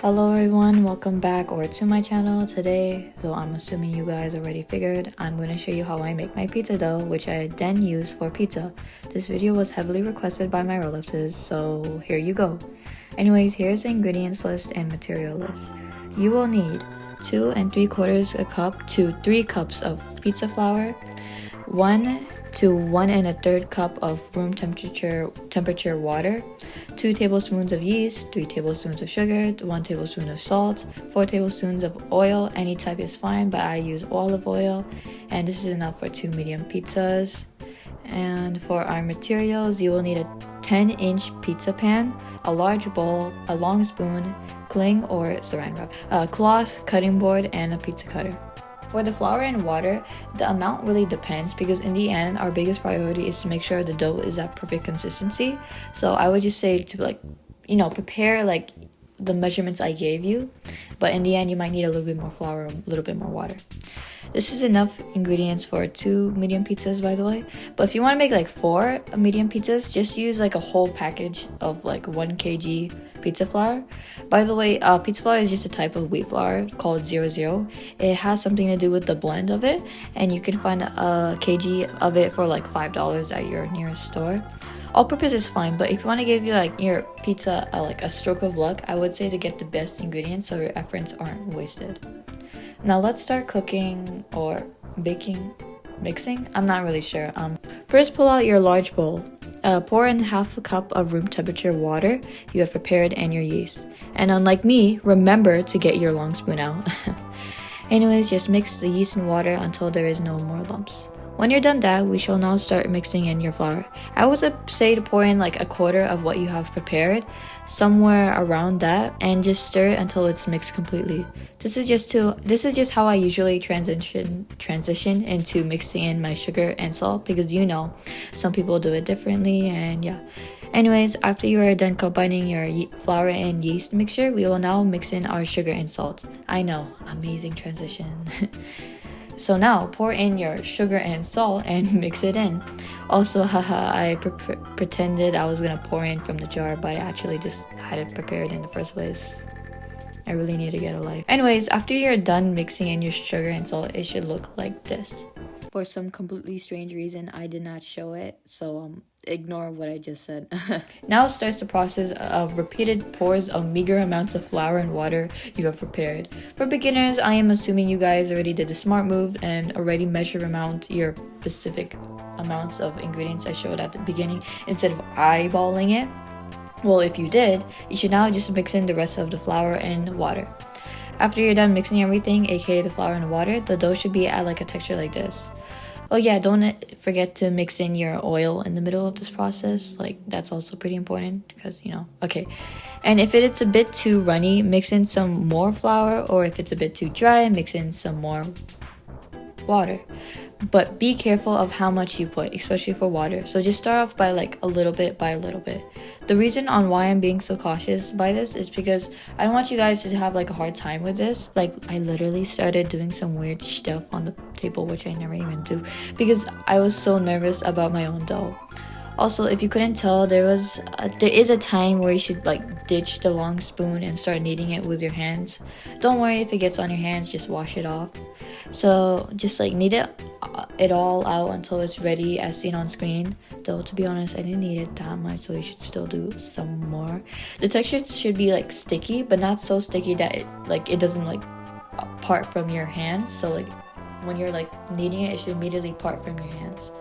Hello everyone, welcome back or to my channel. Today, so I'm assuming you guys already figured, I'm going to show you how I make my pizza dough, which I then use for pizza. This video was heavily requested by my relatives, so here you go. Anyways, here's the ingredients list and material list. You will need 2 3/4 cup to 3 cups of pizza flour, 1 to 1 1/3 cup of room temperature water, 2 tablespoons of yeast, 3 tablespoons of sugar, 1 tablespoon of salt, 4 tablespoons of oil. Any type is fine, but I use olive oil, and this is enough for 2 medium pizzas. And for our materials, you will need a 10-inch pizza pan, a large bowl, a long spoon, cling or saran wrap, a cloth, cutting board, and a pizza cutter. For the flour and water, the amount really depends because in the end, our biggest priority is to make sure the dough is at perfect consistency. So I would just say to prepare the measurements I gave you, but in the end, you might need a little bit more flour, a little bit more water. This is enough ingredients for 2 medium pizzas, by the way. But if you want to make 4 medium pizzas, just use a whole package of 1 kg pizza flour. By the way, pizza flour is just a type of wheat flour called 00. It has something to do with the blend of it, and you can find a kg of it for $5 at your nearest store. All purpose is fine, but if you want to give your pizza a stroke of luck, I would say to get the best ingredients so your efforts aren't wasted. Now let's start cooking or mixing. I'm not really sure. First, pull out your large bowl. Pour in half a cup of room temperature water you have prepared and your yeast. And unlike me, remember to get your long spoon out. Anyways, just mix the yeast and water until there is no more lumps. When you're done that, we shall now start mixing in your flour. I would say to pour in a quarter of what you have prepared, somewhere around that, and just stir it until it's mixed completely. This is just how I usually transition into mixing in my sugar and salt, because some people do it differently, and yeah. Anyways, after you are done combining your flour and yeast mixture, we will now mix in our sugar and salt. I know, amazing transition. So now, pour in your sugar and salt and mix it in. Also, I pretended I was gonna pour in from the jar, but I actually just had it prepared in the first place. I really need to get a life. Anyways, after you're done mixing in your sugar and salt, it should look like this. For some completely strange reason, I did not show it, so ignore what I just said. Now starts the process of repeated pours of meager amounts of flour and water you have prepared. For beginners, I am assuming you guys already did the smart move and already measure your specific amounts of ingredients I showed at the beginning instead of eyeballing it. Well, if you did, you should now just mix in the rest of the flour and water. After you're done mixing everything, aka the flour and the water, the dough should be at a texture like this. Oh yeah, don't forget to mix in your oil in the middle of this process. That's also pretty important because, okay. And if it's a bit too runny, mix in some more flour, or if it's a bit too dry, mix in some more water. But be careful of how much you put, especially for water. So just start off by a little bit by a little bit. The reason on why I'm being so cautious by this is because I don't want you guys to have a hard time with this. I literally started doing some weird stuff on the table, which I never even do, because I was so nervous about my own dough. Also, if you couldn't tell, there is a time where you should ditch the long spoon and start kneading it with your hands. Don't worry if it gets on your hands, just wash it off. So just knead it all out until it's ready as seen on screen. Though to be honest, I didn't knead it that much, so you should still do some more. The texture should be sticky, but not so sticky that it doesn't part from your hands. So when you're kneading it, it should immediately part from your hands.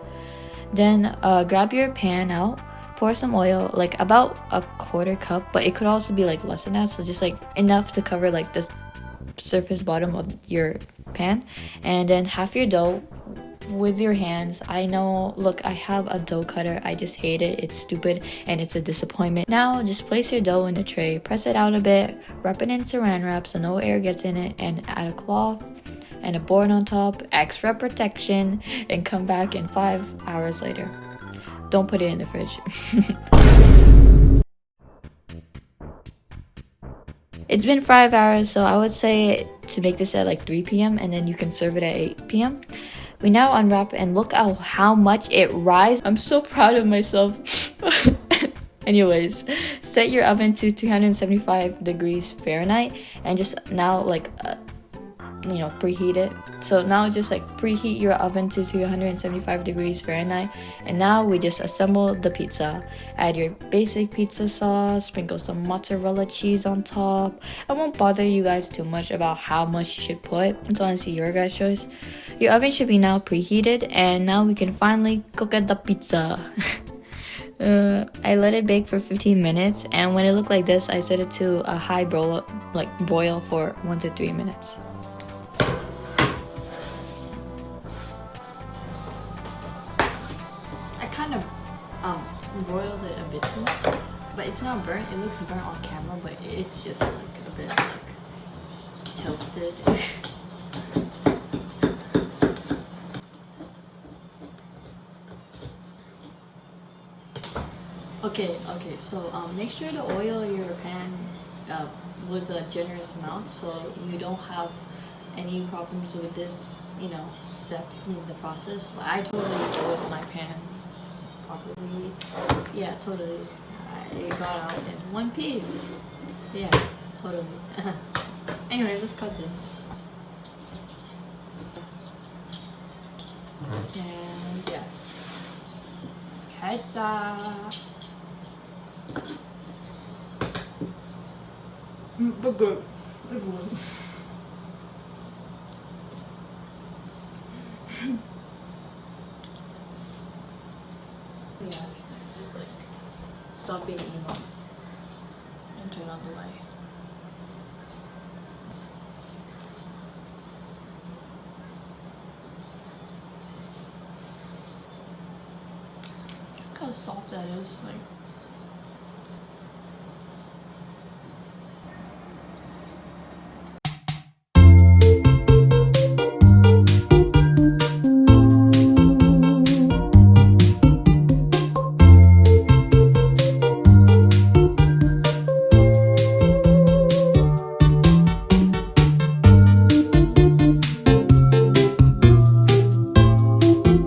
Then grab your pan out, pour some oil, about a quarter cup, but it could also be less than that, so just enough to cover the surface bottom of your pan. And then half your dough with your hands. I know, look, I have a dough cutter, I just hate it, it's stupid and it's a disappointment. Now just place your dough in a tray, press it out a bit, wrap it in saran wrap so no air gets in it, and add a cloth and a board on top, extra protection, and come back in 5 hours later. Don't put it in the fridge. It's been 5 hours, so I would say to make this at 3 p.m. and then you can serve it at 8 p.m. We now unwrap and look at how much it rises. I'm so proud of myself. Anyways, set your oven to 375 degrees Fahrenheit and just now preheat it. So now just preheat your oven to 375 degrees Fahrenheit, and now we just assemble the pizza. Add your basic pizza sauce, sprinkle some mozzarella cheese on top. I won't bother you guys too much about how much you should put. It's honestly your guys' choice. Your oven should be now preheated, and now we can finally cook at the pizza. I let it bake for 15 minutes, and when it looked like this, I set it to a high boil for 1 to 3 minutes. I kind of broiled it a bit too much, but it's not burnt. It looks burnt on camera, but it's just a bit tilted. Okay, so make sure to oil your pan with a generous amount so you don't have any problems with this, step in the process. I totally oiled my pan properly. Yeah, totally. It got out in one piece. Yeah, totally. Anyways, let's cut this. And yeah. Pizza. But good. Yeah, just stop being emo and turn on the light. Look how soft that is,